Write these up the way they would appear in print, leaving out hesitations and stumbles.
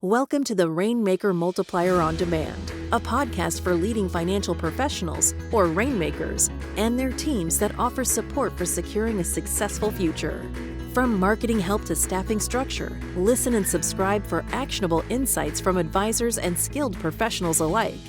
Welcome to the Rainmaker Multiplier on Demand, a podcast for leading financial professionals, or rainmakers, and their teams that offer support for securing a successful future. From marketing help to staffing structure, listen and subscribe for actionable insights from advisors and skilled professionals alike.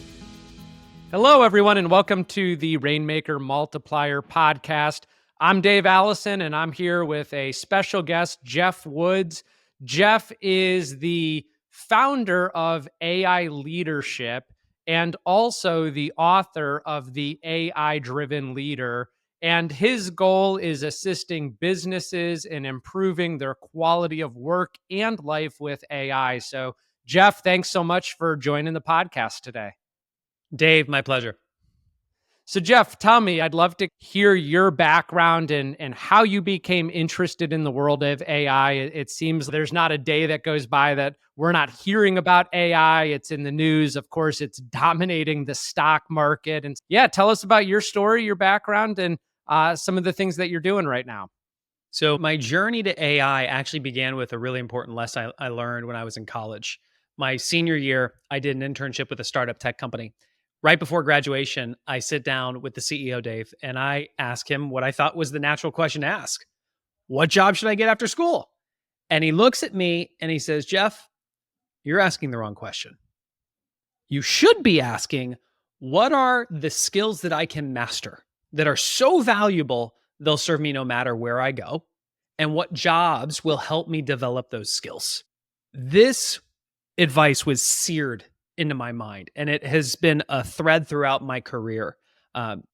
Hello, everyone, and welcome to the Rainmaker Multiplier podcast. I'm Dave Alison, and I'm here with a special guest, Geoff Woods. Geoff is the founder of AI Leadership and also the author of The AI-Driven Leader. And his goal is assisting businesses in improving their quality of work and life with AI. So, Geoff, thanks so much for joining the podcast today. Dave, my pleasure. So, Geoff, tell me, I'd love to hear your background and how you became interested in the world of AI. It seems there's not a day that goes by that we're not hearing about AI. It's in the news. Of course, it's dominating the stock market. And yeah, tell us about your story, your background, and some of the things that you're doing right now. So my journey to AI actually began with a really important lesson I learned when I was in college. My senior year, I did an internship with a startup tech company. Right before graduation, I sit down with the CEO, Dave, and I ask him what I thought was the natural question to ask. What job should I get after school? And he looks at me and he says, Geoff, you're asking the wrong question. You should be asking, what are the skills that I can master that are so valuable, they'll serve me no matter where I go? And what jobs will help me develop those skills? This advice was seared into my mind, and it has been a thread throughout my career.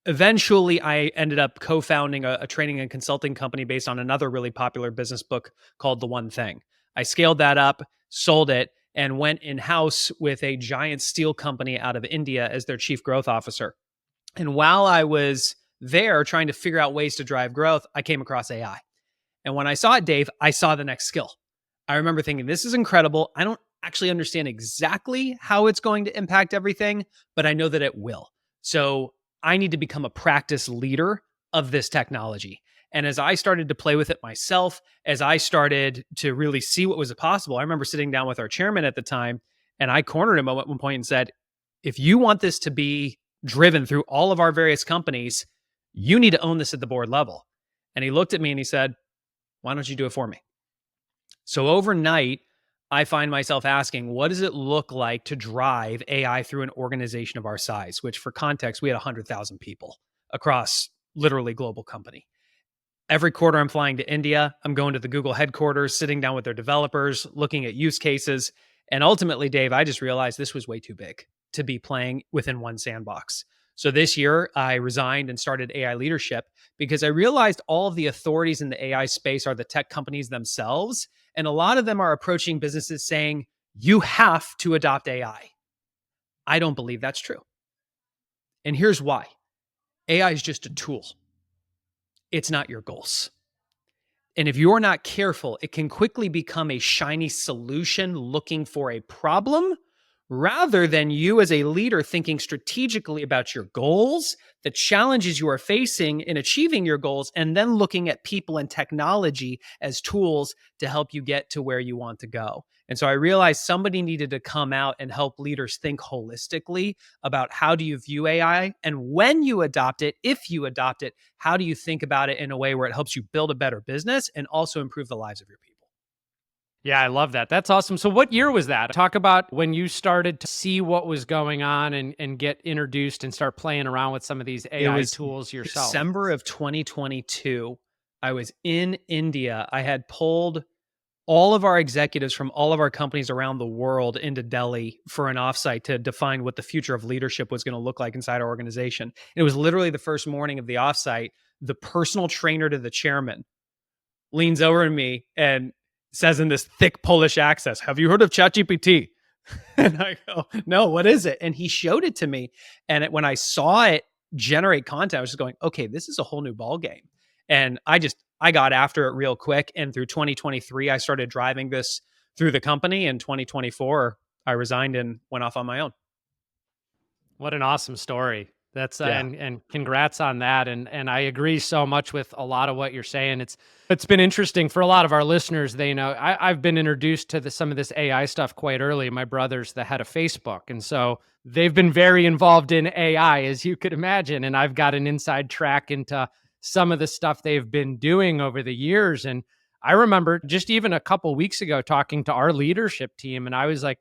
Eventually, I ended up co-founding a training and consulting company based on another really popular business book called The One Thing. I scaled that up, sold it, and went in-house with a giant steel company out of India as their chief growth officer. And while I was there trying to figure out ways to drive growth, I came across AI. And when I saw it, Dave, I saw the next skill. I remember thinking, this is incredible. I don't actually understand exactly how it's going to impact everything, but I know that it will. So I need to become a practice leader of this technology. And as I started to play with it myself, as I started to really see what was possible, I remember sitting down with our chairman at the time, and I cornered him at one point and said, if you want this to be driven through all of our various companies, you need to own this at the board level. And he looked at me and he said, why don't you do it for me? So overnight, I find myself asking, what does it look like to drive AI through an organization of our size? Which, for context, we had 100,000 people across literally global company. Every quarter, I'm flying to India. I'm going to the Google headquarters, sitting down with their developers, looking at use cases. And ultimately, Dave, I just realized this was way too big to be playing within one sandbox. So this year, I resigned and started AI Leadership because I realized all of the authorities in the AI space are the tech companies themselves. And a lot of them are approaching businesses saying, you have to adopt AI. I don't believe that's true. And here's why. AI is just a tool. It's not your goals. And if you're not careful, it can quickly become a shiny solution looking for a problem rather than you as a leader thinking strategically about your goals, the challenges you are facing in achieving your goals, and then looking at people and technology as tools to help you get to where you want to go. And so I realized somebody needed to come out and help leaders think holistically about how do you view AI, and when you adopt it, if you adopt it, how do you think about it in a way where it helps you build a better business and also improve the lives of your people. Yeah, I love that. That's awesome. So what year was that? Talk about when you started to see what was going on and get introduced and start playing around with some of these AI tools yourself. December of 2022, I was in India. I had pulled all of our executives from all of our companies around the world into Delhi for an offsite to define what the future of leadership was going to look like inside our organization. And it was literally the first morning of the offsite. The personal trainer to the chairman leans over to me and says in this thick Polish accent, have you heard of ChatGPT? And I go, no, what is it? And he showed it to me. And when I saw it generate content, I was just going, okay, this is a whole new ball game. And I got after it real quick. And through 2023, I started driving this through the company. In 2024, I resigned and went off on my own. What an awesome story. That's Yeah. and congrats on that. And I agree so much with a lot of what you're saying. It's been interesting for a lot of our listeners. They know I've been introduced to some of this AI stuff quite early. My brother's the head of Facebook, and so they've been very involved in AI, as you could imagine. And I've got an inside track into some of the stuff they've been doing over the years. And I remember just even a couple weeks ago talking to our leadership team, and I was like,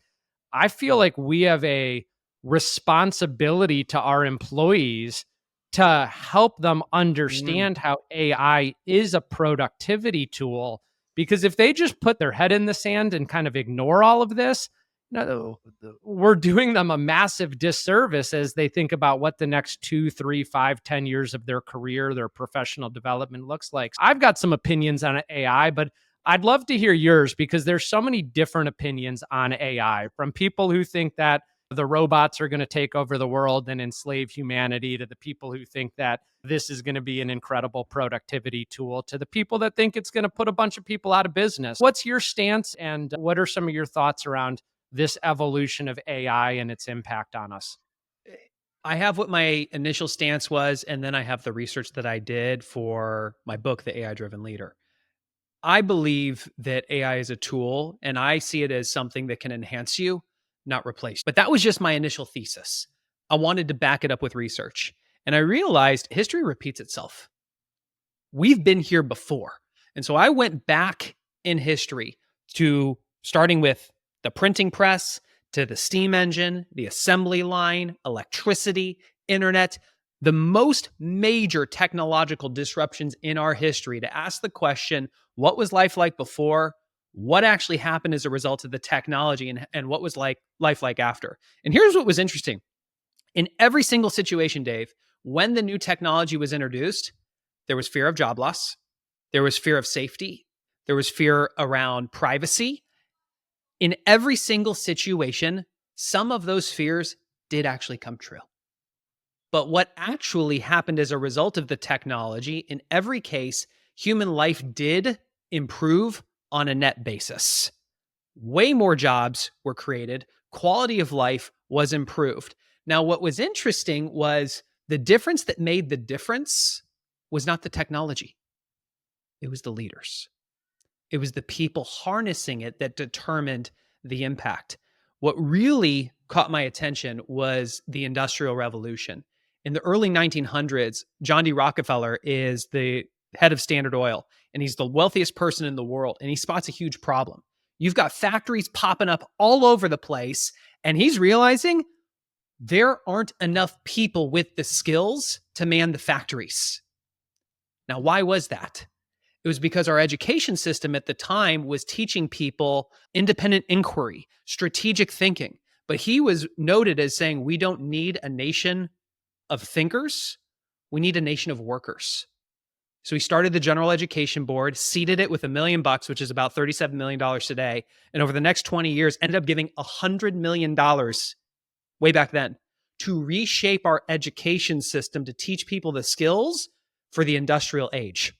I feel like we have a responsibility to our employees to help them understand how AI is a productivity tool. Because if they just put their head in the sand and kind of ignore all of this, no, we're doing them a massive disservice as they think about what the next 2, 3, 5, 10 years of their career, their professional development looks like. I've got some opinions on AI, but I'd love to hear yours because there's so many different opinions on AI, from people who think that the robots are going to take over the world and enslave humanity, to the people who think that this is going to be an incredible productivity tool, to the people that think it's going to put a bunch of people out of business. What's your stance, and what are some of your thoughts around this evolution of AI and its impact on us? I have what my initial stance was, and then I have the research that I did for my book, The AI Driven Leader. I believe that AI is a tool, and I see it as something that can enhance you, not replace. But that was just my initial thesis. I wanted to back it up with research. And I realized history repeats itself. We've been here before. And so I went back in history to starting with the printing press, to the steam engine, the assembly line, electricity, internet, the most major technological disruptions in our history, to ask the question, what was life like before? What actually happened as a result of the technology, and what was life like after? And here's what was interesting. In every single situation, Dave, when the new technology was introduced, there was fear of job loss. There was fear of safety. There was fear around privacy. In every single situation, some of those fears did actually come true. But what actually happened as a result of the technology, in every case, human life did improve on a net basis. Way more jobs were created. Quality of life was improved. Now, what was interesting was the difference that made the difference was not the technology. It was the leaders. It was the people harnessing it that determined the impact. What really caught my attention was the Industrial Revolution. In the early 1900s, John D. Rockefeller is the head of Standard Oil, and he's the wealthiest person in the world, and he spots a huge problem. You've got factories popping up all over the place, and he's realizing there aren't enough people with the skills to man the factories. Now, why was that? It was because our education system at the time was teaching people independent inquiry, strategic thinking. But he was noted as saying, we don't need a nation of thinkers. We need a nation of workers. So he started the General Education Board, seeded it with $1 million, which is about $37 million today. And over the next 20 years, ended up giving $100 million way back then to reshape our education system to teach people the skills for the industrial age.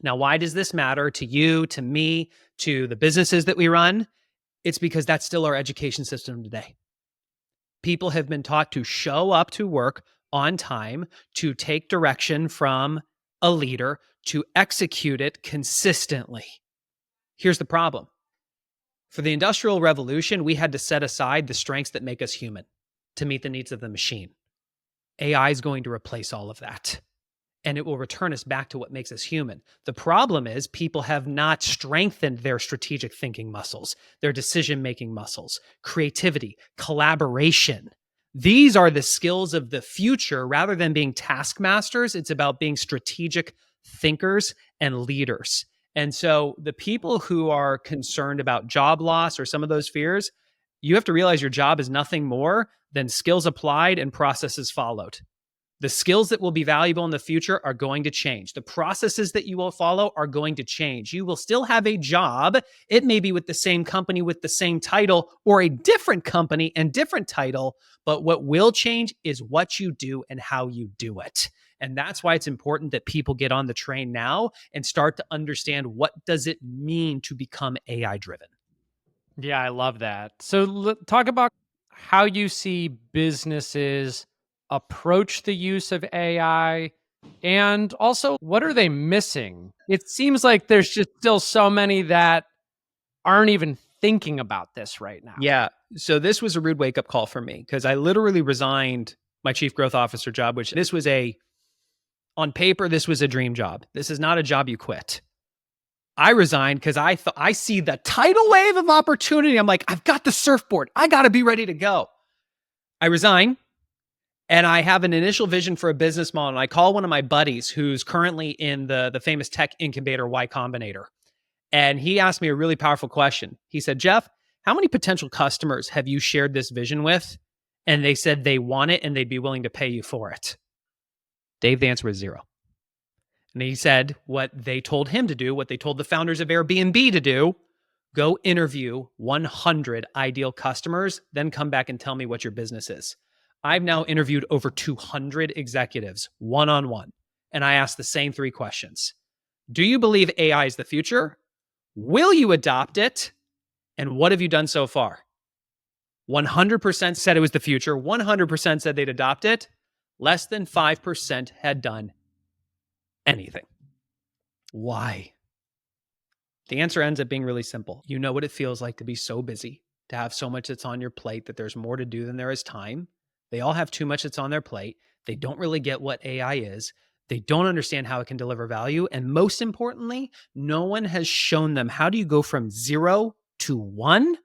Now, why does this matter to you, to me, to the businesses that we run? It's because that's still our education system today. People have been taught to show up to work on time, to take direction from a leader, to execute it consistently. Here's the problem. For the Industrial Revolution, we had to set aside the strengths that make us human to meet the needs of the machine. AI is going to replace all of that, and it will return us back to what makes us human. The problem is people have not strengthened their strategic thinking muscles, their decision-making muscles, creativity, collaboration. These are the skills of the future. Rather than being taskmasters, it's about being strategic thinkers and leaders. And so the people who are concerned about job loss or some of those fears, you have to realize your job is nothing more than skills applied and processes followed. The skills that will be valuable in the future are going to change. The processes that you will follow are going to change. You will still have a job. It may be with the same company with the same title, or a different company and different title, but what will change is what you do and how you do it. And that's why it's important that people get on the train now and start to understand, what does it mean to become AI driven? Yeah, I love that. So talk about how you see businesses approach the use of AI? And also, what are they missing? It seems like there's just still so many that aren't even thinking about this right now. Yeah. So this was a rude wake up call for me because I literally resigned my chief growth officer job, which this was on paper, this was a dream job. This is not a job you quit. I resigned because I see the tidal wave of opportunity. I'm like, I've got the surfboard. I got to be ready to go. I resign and I have an initial vision for a business model. And I call one of my buddies who's currently in the famous tech incubator Y Combinator. And he asked me a really powerful question. He said, Geoff, how many potential customers have you shared this vision with? And they said they want it and they'd be willing to pay you for it. Dave, the answer was 0. And he said what they told him to do, what they told the founders of Airbnb to do, go interview 100 ideal customers, then come back and tell me what your business is. I've now interviewed over 200 executives one-on-one, and I asked the same 3 questions. Do you believe AI is the future? Will you adopt it? And what have you done so far? 100% said it was the future. 100% said they'd adopt it. Less than 5% had done anything. Why? The answer ends up being really simple. You know what it feels like to be so busy, to have so much that's on your plate that there's more to do than there is time. They all have too much that's on their plate. They don't really get what AI is. They don't understand how it can deliver value. And most importantly, no one has shown them how do you go from 0 to 1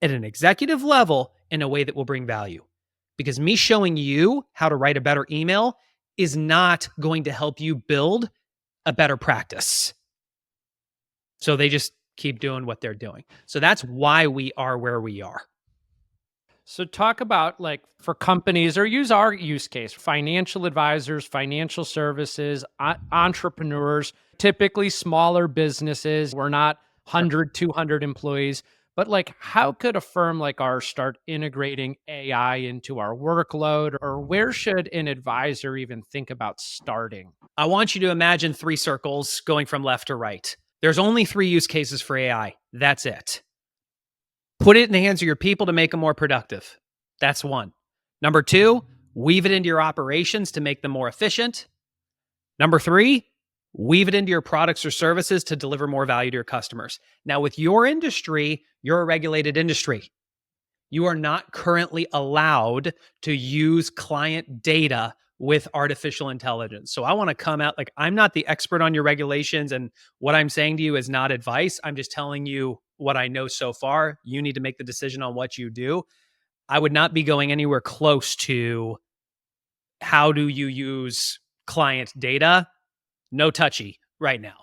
at an executive level in a way that will bring value. Because me showing you how to write a better email is not going to help you build a better practice. So they just keep doing what they're doing. So that's why we are where we are. So talk about, like, for companies, or use our use case, financial advisors, financial services, entrepreneurs, typically smaller businesses. We're not 100, 200 employees. But like, how could a firm like ours start integrating AI into our workload, or where should an advisor even think about starting? I want you to imagine 3 circles going from left to right. There's only 3 use cases for AI. That's it. Put it in the hands of your people to make them more productive. That's 1. Number 2, weave it into your operations to make them more efficient. Number 3, weave it into your products or services to deliver more value to your customers. Now, with your industry, you're a regulated industry. You are not currently allowed to use client data with artificial intelligence. So I want to come out like, I'm not the expert on your regulations, and what I'm saying to you is not advice. I'm just telling you what I know so far. You need to make the decision on what you do. I would not be going anywhere close to how do you use client data. No touchy right now.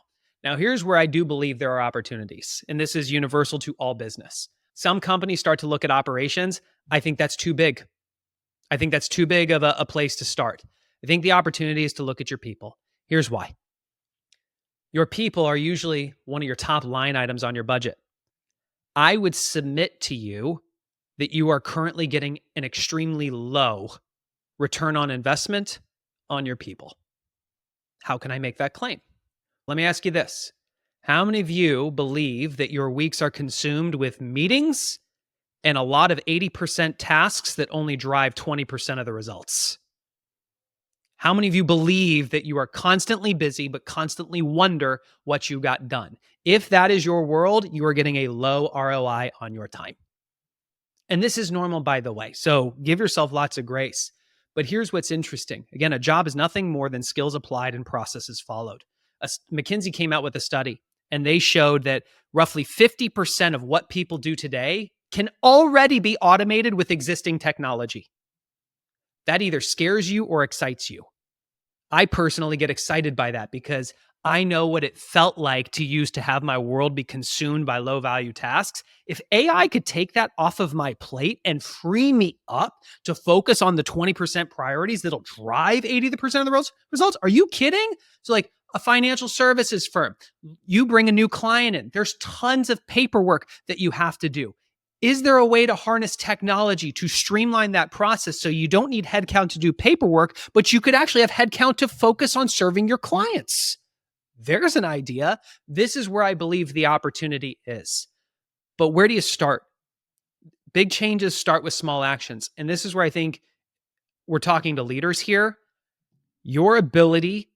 Now, here's where I do believe there are opportunities, and this is universal to all business. Some companies start to look at operations. I think that's too big. I think that's too big of a place to start. I think the opportunity is to look at your people. Here's why. Your people are usually one of your top line items on your budget. I would submit to you that you are currently getting an extremely low return on investment on your people. How can I make that claim? Let me ask you this. How many of you believe that your weeks are consumed with meetings and a lot of 80% tasks that only drive 20% of the results? How many of you believe that you are constantly busy, but constantly wonder what you got done? If that is your world, you are getting a low ROI on your time. And this is normal, by the way. So give yourself lots of grace. But here's what's interesting. Again, a job is nothing more than skills applied and processes followed. McKinsey came out with a study, and they showed that roughly 50% of what people do today can already be automated with existing technology. That either scares you or excites you. I personally get excited by that because I know what it felt like to used to have my world be consumed by low value tasks. If AI could take that off of my plate and free me up to focus on the 20% priorities that'll drive 80% of the results, are you kidding? So like a financial services firm, you bring a new client in, there's tons of paperwork that you have to do. Is there a way to harness technology to streamline that process so you don't need headcount to do paperwork, but you could actually have headcount to focus on serving your clients? There's an idea. This is where I believe the opportunity is. But where do you start? Big changes start with small actions. And this is where I think we're talking to leaders here, your ability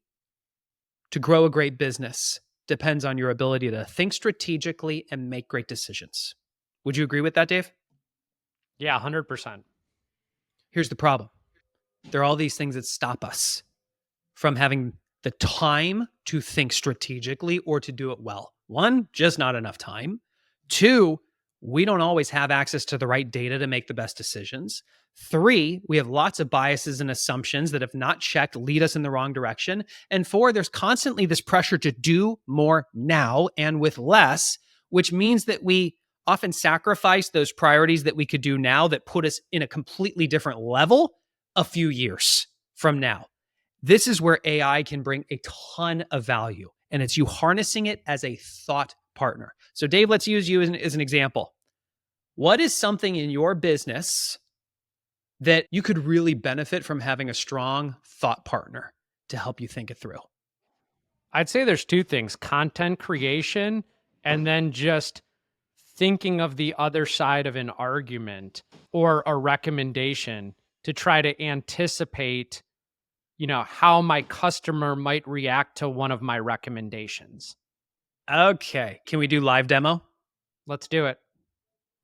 to grow a great business depends on your ability to think strategically and make great decisions. Would you agree with that, Dave? Yeah, 100%. Here's the problem. There are all these things that stop us from having the time to think strategically or to do it well. One, just not enough time. Two, we don't always have access to the right data to make the best decisions. Three, we have lots of biases and assumptions that, if not checked, lead us in the wrong direction. And four, there's constantly this pressure to do more now and with less, which means that we often sacrifice those priorities that we could do now that put us in a completely different level a few years from now. This is where AI can bring a ton of value, and it's you harnessing it as a thought partner. So Dave, let's use you as an example. What is something in your business that you could really benefit from having a strong thought partner to help you think it through? I'd say there's two things: content creation, and then just thinking of the other side of an argument or a recommendation to try to anticipate, how my customer might react to one of my recommendations. Okay, can we do live demo? Let's do it.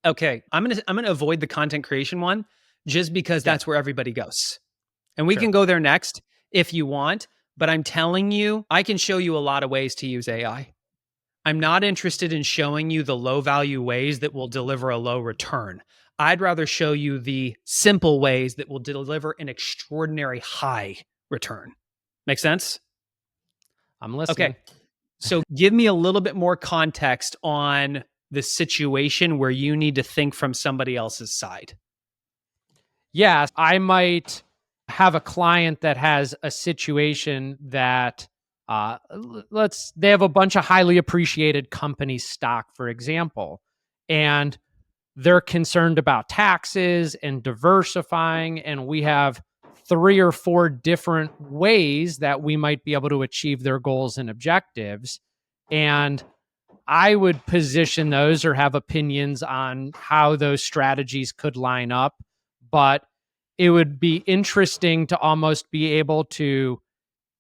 Okay, I'm gonna avoid the content creation one just because that's where everybody goes. And we Sure. can go there next if you want, but I'm telling you, I can show you a lot of ways to use AI. I'm not interested in showing you the low value ways that will deliver a low return. I'd rather show you the simple ways that will deliver an extraordinary high return. Make sense? I'm listening. Okay. So give me a little bit more context on the situation where you need to think from somebody else's side. Yeah, I might have a client that has a situation that they have a bunch of highly appreciated company stock, for example, and they're concerned about taxes and diversifying, and we have 3 or 4 different ways that we might be able to achieve their goals and objectives. And I would position those or have opinions on how those strategies could line up, but it would be interesting to almost be able to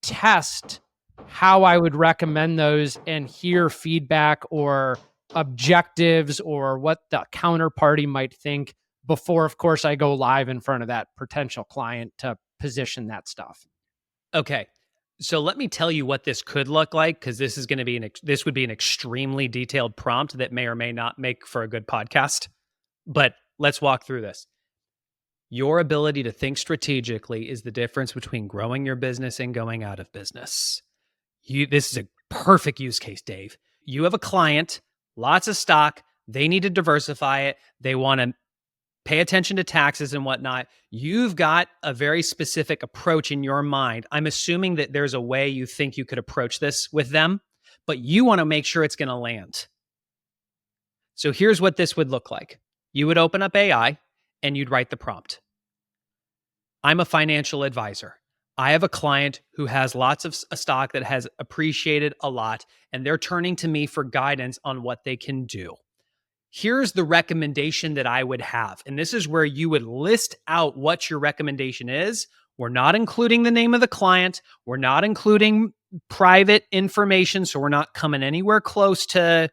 test how I would recommend those and hear feedback or objectives or what the counterparty might think before, of course, I go live in front of that potential client to position that stuff. Okay. So let me tell you what this could look like, because this is going to be this would be an extremely detailed prompt that may or may not make for a good podcast. But let's walk through this. Your ability to think strategically is the difference between growing your business and going out of business. This is a perfect use case, Dave. You have a client, lots of stock. They need to diversify it. They want to pay attention to taxes and whatnot. You've got a very specific approach in your mind. I'm assuming that there's a way you think you could approach this with them, but you want to make sure it's going to land. So here's what this would look like. You would open up AI and you'd write the prompt. I'm a financial advisor. I have a client who has lots of stock that has appreciated a lot, and they're turning to me for guidance on what they can do. Here's the recommendation that I would have. And this is where you would list out what your recommendation is. We're not including the name of the client. We're not including private information. So we're not coming anywhere close to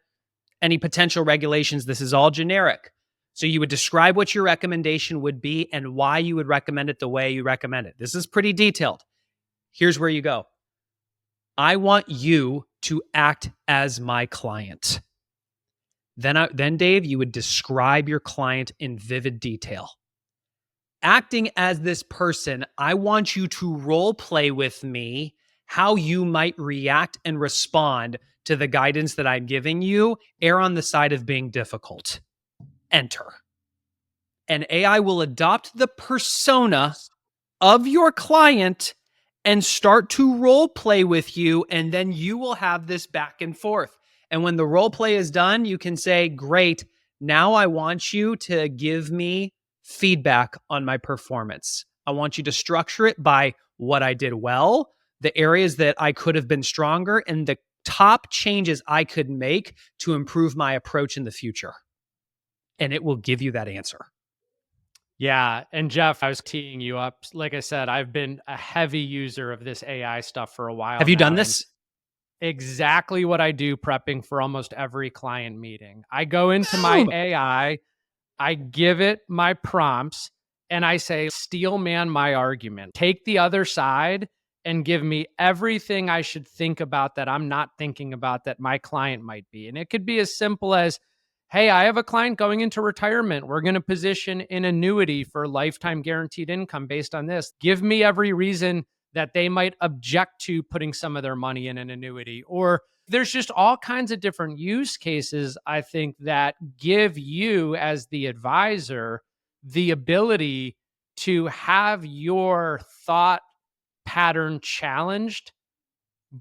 any potential regulations. This is all generic. So you would describe what your recommendation would be and why you would recommend it the way you recommend it. This is pretty detailed. Here's where you go. I want you to act as my client. Then Dave, you would describe your client in vivid detail. Acting as this person, I want you to role play with me how you might react and respond to the guidance that I'm giving you. Err on the side of being difficult. Enter. And AI will adopt the persona of your client and start to role play with you. And then you will have this back and forth. And when the role play is done, you can say, great, now I want you to give me feedback on my performance. I want you to structure it by what I did well, the areas that I could have been stronger, and the top changes I could make to improve my approach in the future. And it will give you that answer. Yeah. And Geoff, I was teeing you up. Like I said, I've been a heavy user of this AI stuff for a while Have you done now. And this? exactly what I do prepping for almost every client meeting. I go into my Boom. AI, I give it my prompts, and I say, steel man my argument. Take the other side and give me everything I should think about that I'm not thinking about that my client might be. And it could be as simple as, hey, I have a client going into retirement. We're going to position an annuity for lifetime guaranteed income based on this. Give me every reason that they might object to putting some of their money in an annuity. Or there's just all kinds of different use cases, I think, that give you, as the advisor, the ability to have your thought pattern challenged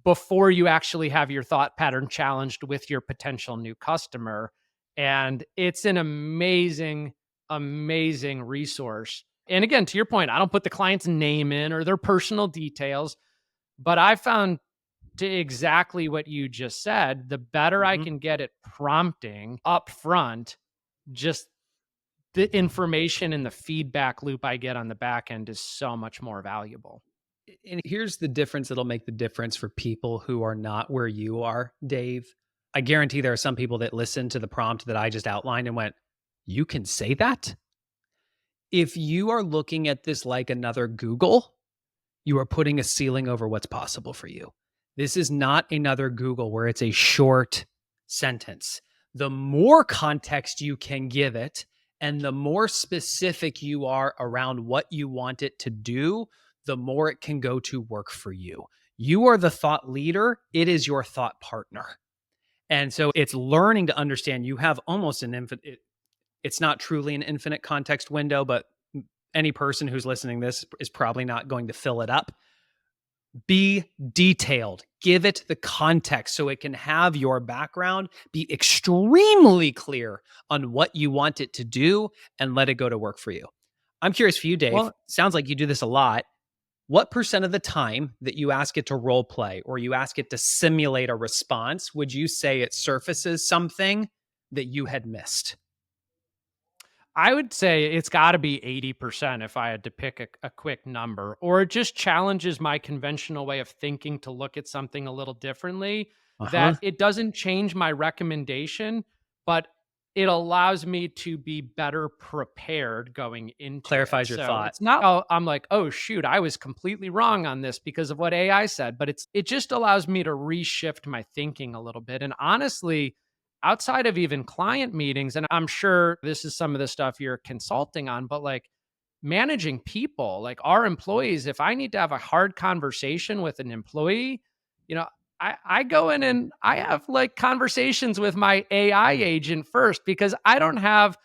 before you actually have your thought pattern challenged with your potential new customer. And it's an amazing, amazing resource. And again, to your point, I don't put the client's name in or their personal details, but I found, to exactly what you just said, the better I Mhm. can get at prompting up front, just the information and the feedback loop I get on the back end is so much more valuable. And here's the difference that'll make the difference for people who are not where you are, Dave. I guarantee there are some people that listened to the prompt that I just outlined and went, "You can say that?" If you are looking at this like another Google, you are putting a ceiling over what's possible for you. This is not another Google where it's a short sentence. The more context you can give it and the more specific you are around what you want it to do, the more it can go to work for you. You are the thought leader, it is your thought partner. And so it's learning to understand you have almost an infinite, it's not truly an infinite context window, but any person who's listening to this is probably not going to fill it up. Be detailed. Give it the context so it can have your background. Be extremely clear on what you want it to do and let it go to work for you. I'm curious for you, Dave. Well, Sounds like you do this a lot. What percent of the time that you ask it to role play or you ask it to simulate a response, would you say it surfaces something that you had missed? I would say it's got to be 80% if I had to pick a quick number, or it just challenges my conventional way of thinking to look at something a little differently. Uh-huh. That it doesn't change my recommendation, but it allows me to be better prepared going into it. Clarifies your So thought. it's not, oh, I'm like, oh shoot, I was completely wrong on this because of what AI said, but it just allows me to reshift my thinking a little bit. And honestly, outside of even client meetings, and I'm sure this is some of the stuff you're consulting on, but like managing people, like our employees, if I need to have a hard conversation with an employee, you know, I go in and I have like conversations with my AI agent first because I don't have,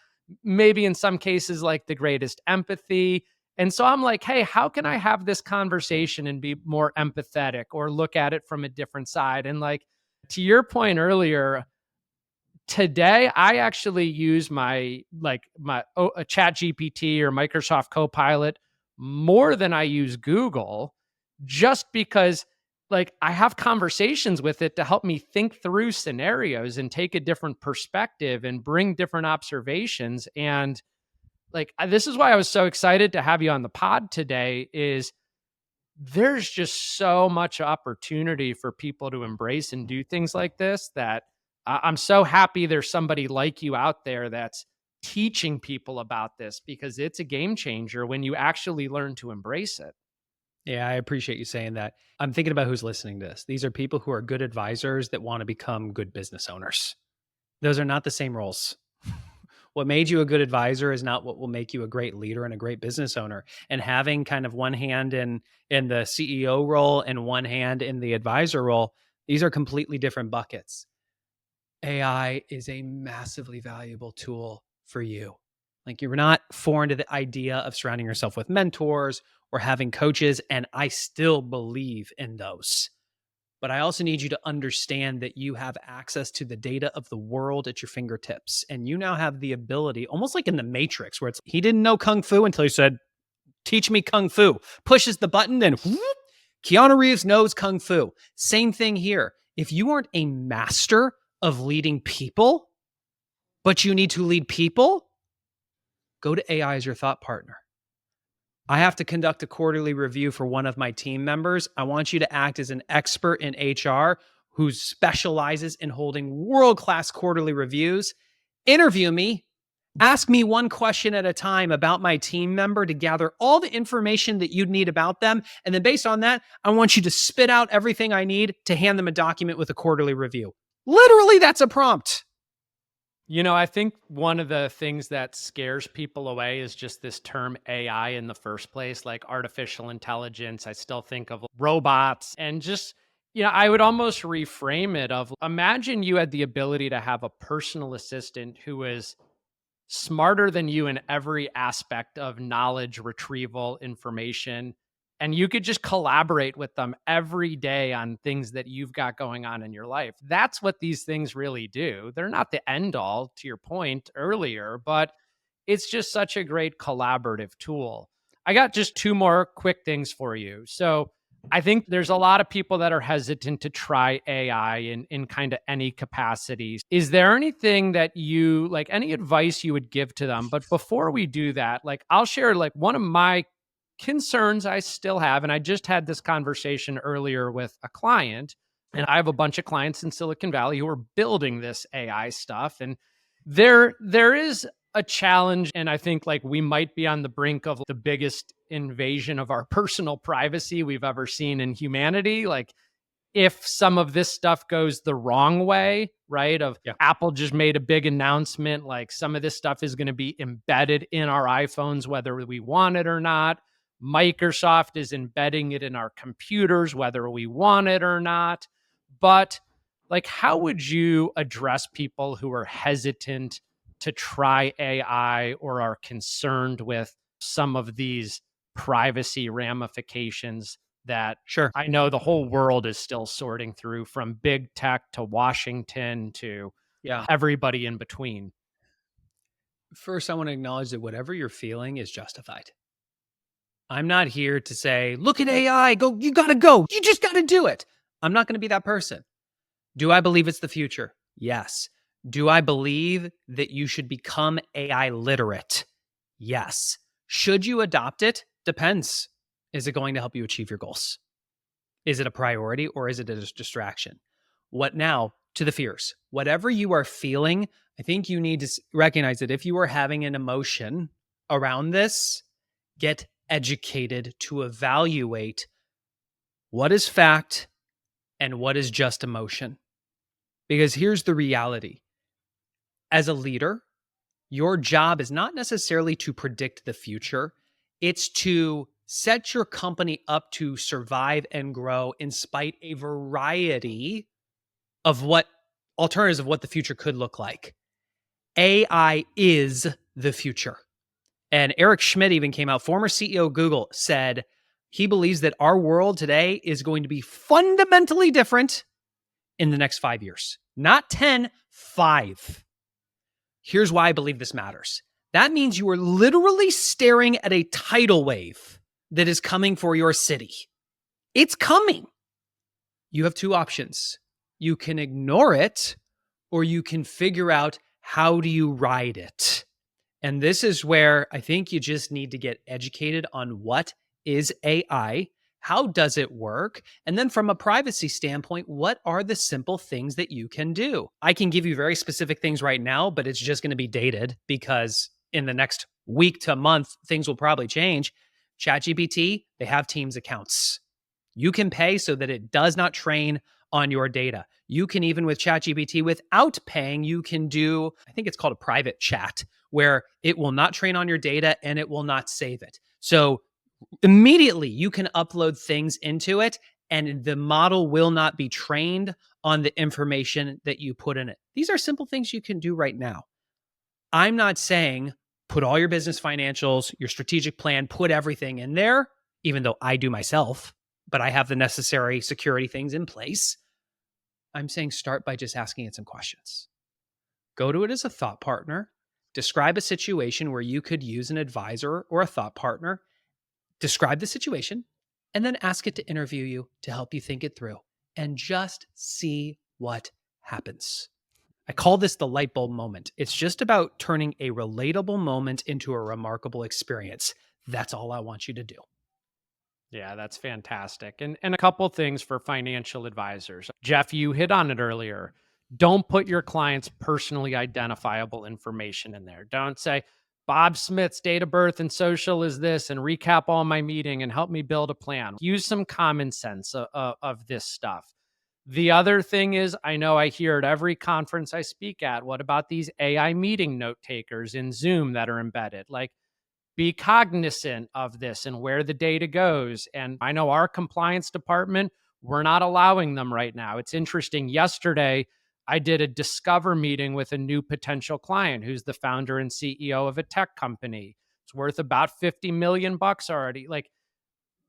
maybe in some cases, like the greatest empathy. And so I'm like, hey, how can I have this conversation and be more empathetic or look at it from a different side? And like, to your point earlier, today I actually use a chat GPT or Microsoft Copilot more than I use Google, just because like I have conversations with it to help me think through scenarios and take a different perspective and bring different observations. And this is why I was so excited to have you on the pod today. Is there's just so much opportunity for people to embrace and do things like this that I'm so happy there's somebody like you out there that's teaching people about this, because it's a game changer when you actually learn to embrace it. Yeah, I appreciate you saying that. I'm thinking about who's listening to this. These are people who are good advisors that want to become good business owners. Those are not the same roles. What made you a good advisor is not what will make you a great leader and a great business owner. And having kind of one hand in the CEO role and one hand in the advisor role, these are completely different buckets. AI is a massively valuable tool for you. Like, you're not foreign to the idea of surrounding yourself with mentors or having coaches, and I still believe in those. But I also need you to understand that you have access to the data of the world at your fingertips. And you now have the ability, almost like in the Matrix, where it's he didn't know Kung Fu until he said, teach me Kung Fu. Pushes the button, and whoop, Keanu Reeves knows Kung Fu. Same thing here. If you aren't a master of leading people, but you need to lead people, go to AI as your thought partner. I have to conduct a quarterly review for one of my team members. I want you to act as an expert in HR who specializes in holding world-class quarterly reviews. Interview me. Ask me one question at a time about my team member to gather all the information that you'd need about them. And then based on that, I want you to spit out everything I need to hand them a document with a quarterly review. Literally, that's a prompt. I think one of the things that scares people away is just this term AI in the first place, like artificial intelligence. I still think of robots and just, I would almost reframe it of imagine you had the ability to have a personal assistant who is smarter than you in every aspect of knowledge retrieval, information, and you could just collaborate with them every day on things that you've got going on in your life. That's what these things really do. They're not the end all, to your point earlier, but it's just such a great collaborative tool. I got just two more quick things for you. So I think there's a lot of people that are hesitant to try AI in kind of any capacity. Is there anything that you like, any advice you would give to them? But before we do that, like I'll share like one of my concerns I still have. And I just had this conversation earlier with a client, and I have a bunch of clients in Silicon Valley who are building this AI stuff. And there is a challenge. And I think like we might be on the brink of the biggest invasion of our personal privacy we've ever seen in humanity. Like if some of this stuff goes the wrong way, right? Apple just made a big announcement, like some of this stuff is going to be embedded in our iPhones, whether we want it or not. Microsoft is embedding it in our computers, whether we want it or not. But like, how would you address people who are hesitant to try AI or are concerned with some of these privacy ramifications that I know the whole world is still sorting through, from big tech to Washington to everybody in between? First, I want to acknowledge that whatever you're feeling is justified. I'm not here to say, look at AI, go, you got to go. You just got to do it. I'm not going to be that person. Do I believe it's the future? Yes. Do I believe that you should become AI literate? Yes. Should you adopt it? Depends. Is it going to help you achieve your goals? Is it a priority or is it a distraction? What now? To the fears. Whatever you are feeling, I think you need to recognize that if you are having an emotion around this, get educated to evaluate what is fact and what is just emotion. Because here's the reality. As a leader, your job is not necessarily to predict the future. It's to set your company up to survive and grow in spite a variety of what alternatives of what the future could look like. AI is the future. And Eric Schmidt even came out, former CEO of Google, said he believes that our world today is going to be fundamentally different in the next 5 years. Not 10, 5. Here's why I believe this matters. That means you are literally staring at a tidal wave that is coming for your city. It's coming. You have two options. You can ignore it, or you can figure out how do you ride it. And this is where I think you just need to get educated on what is AI, how does it work, and then from a privacy standpoint, what are the simple things that you can do? I can give you very specific things right now, but it's just going to be dated because in the next week to month, things will probably change. ChatGPT, they have Teams accounts. You can pay so that it does not train on your data. You can, even with ChatGPT, without paying, you can do, I think it's called a private chat, where it will not train on your data and it will not save it. So immediately you can upload things into it and the model will not be trained on the information that you put in it. These are simple things you can do right now. I'm not saying put all your business financials, your strategic plan, put everything in there, even though I do myself, but I have the necessary security things in place. I'm saying start by just asking it some questions. Go to it as a thought partner. Describe a situation where you could use an advisor or a thought partner. Describe the situation, and then ask it to interview you to help you think it through and just see what happens. I call this the light bulb moment. It's just about turning a relatable moment into a remarkable experience. That's all I want you to do. Yeah, that's fantastic. And a couple things for financial advisors. Geoff, you hit on it earlier. Don't put your clients' personally identifiable information in there. Don't say, Bob Smith's date of birth and social is this, and recap all my meeting and help me build a plan. Use some common sense of this stuff. The other thing is, I know I hear at every conference I speak at, what about these AI meeting note takers in Zoom that are embedded? Like, be cognizant of this and where the data goes. And I know our compliance department, we're not allowing them right now. It's interesting. Yesterday, I did a discover meeting with a new potential client who's the founder and CEO of a tech company. It's worth about 50 million bucks already. Like,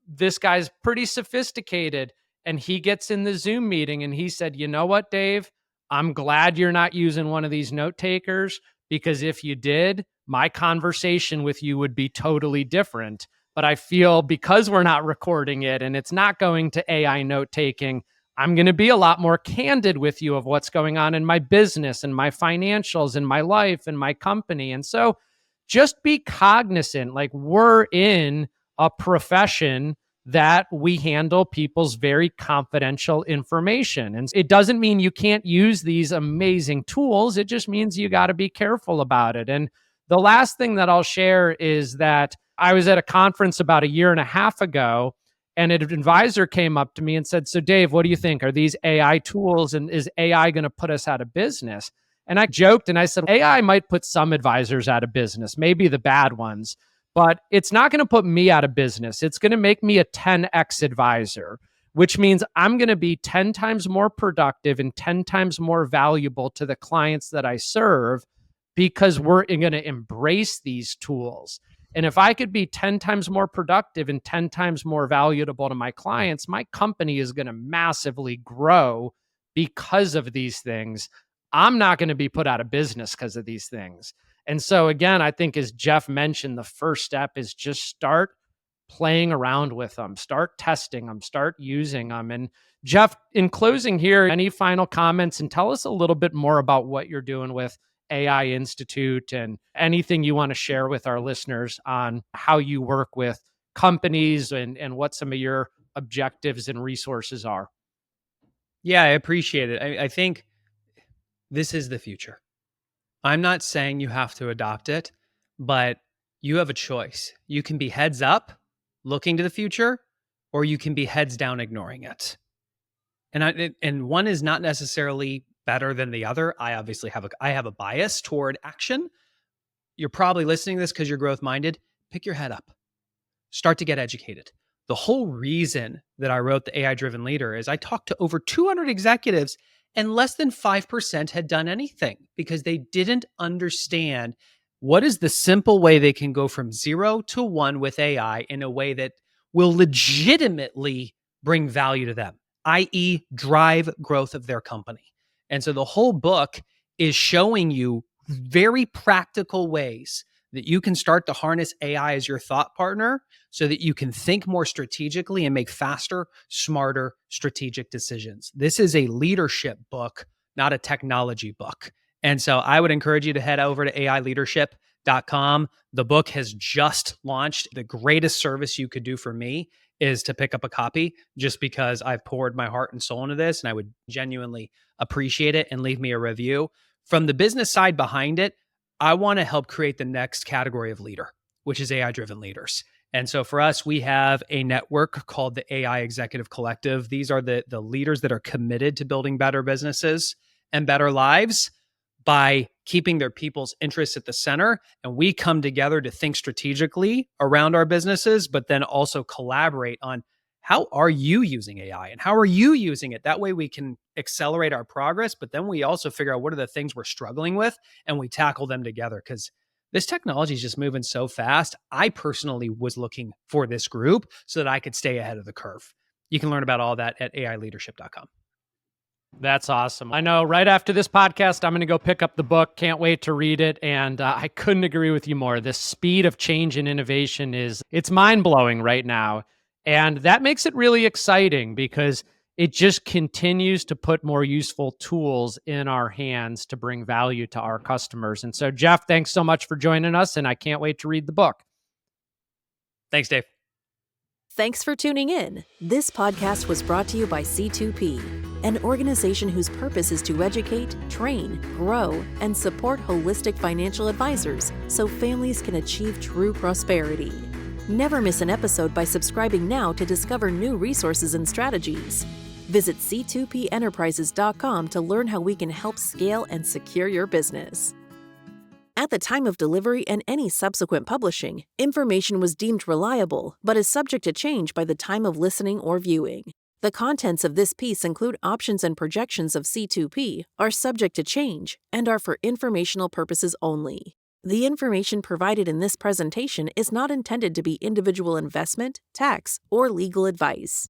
this guy's pretty sophisticated, and he gets in the Zoom meeting and he said, you know what, Dave, I'm glad you're not using one of these note takers, because if you did, my conversation with you would be totally different. But I feel because we're not recording it and it's not going to AI note taking, I'm going to be a lot more candid with you of what's going on in my business and my financials and my life and my company. And so just be cognizant, like, we're in a profession that we handle people's very confidential information. And it doesn't mean you can't use these amazing tools. It just means you got to be careful about it. And the last thing that I'll share is that I was at a conference about a year and a half ago, and an advisor came up to me and said, so Dave, what do you think? Are these AI tools, and is AI going to put us out of business? And I joked and I said, AI might put some advisors out of business, maybe the bad ones, but it's not going to put me out of business. It's going to make me a 10x advisor, which means I'm going to be 10 times more productive and 10 times more valuable to the clients that I serve, because we're going to embrace these tools. And if I could be 10 times more productive and 10 times more valuable to my clients, my company is going to massively grow because of these things. I'm not going to be put out of business because of these things. And so again, I think, as Geoff mentioned, the first step is just start playing around with them, start testing them, start using them. And Geoff, in closing here, any final comments, and tell us a little bit more about what you're doing with AI Institute and anything you want to share with our listeners on how you work with companies and what some of your objectives and resources are. Yeah, I appreciate it. I think this is the future. I'm not saying you have to adopt it, but you have a choice. You can be heads up, looking to the future, or you can be heads down, ignoring it. And one is not necessarily better than the other. I obviously have a bias toward action. You're probably listening to this because you're growth minded. Pick your head up. Start to get educated. The whole reason that I wrote the AI Driven Leader is I talked to over 200 executives, and less than 5% had done anything because they didn't understand what is the simple way they can go from 0 to 1 with AI in a way that will legitimately bring value to them, i.e., drive growth of their company. And so the whole book is showing you very practical ways that you can start to harness AI as your thought partner so that you can think more strategically and make faster, smarter, strategic decisions. This is a leadership book, not a technology book. And so I would encourage you to head over to aileadership.com. The book has just launched. The greatest service you could do for me is to pick up a copy, just because I've poured my heart and soul into this, and I would genuinely appreciate it, and leave me a review. From the business side behind it, I want to help create the next category of leader, which is AI-driven leaders. And so for us, we have a network called the AI Executive Collective. These are the leaders that are committed to building better businesses and better lives by keeping their people's interests at the center. And we come together to think strategically around our businesses, but then also collaborate on how are you using AI and how are you using it? That way we can accelerate our progress, but then we also figure out what are the things we're struggling with and we tackle them together, because this technology is just moving so fast. I personally was looking for this group so that I could stay ahead of the curve. You can learn about all that at aileadership.com. That's awesome. I know right after this podcast, I'm going to go pick up the book. Can't wait to read it. And I couldn't agree with you more. The speed of change and innovation it's mind-blowing right now. And that makes it really exciting, because it just continues to put more useful tools in our hands to bring value to our customers. And so, Geoff, thanks so much for joining us, and I can't wait to read the book. Thanks, Dave. Thanks for tuning in. This podcast was brought to you by C2P, an organization whose purpose is to educate, train, grow, and support holistic financial advisors so families can achieve true prosperity. Never miss an episode by subscribing now to discover new resources and strategies. Visit c2penterprises.com to learn how we can help scale and secure your business. At the time of delivery and any subsequent publishing, information was deemed reliable, but is subject to change by the time of listening or viewing. The contents of this piece include options and projections of C2P, are subject to change, and are for informational purposes only. The information provided in this presentation is not intended to be individual investment, tax, or legal advice.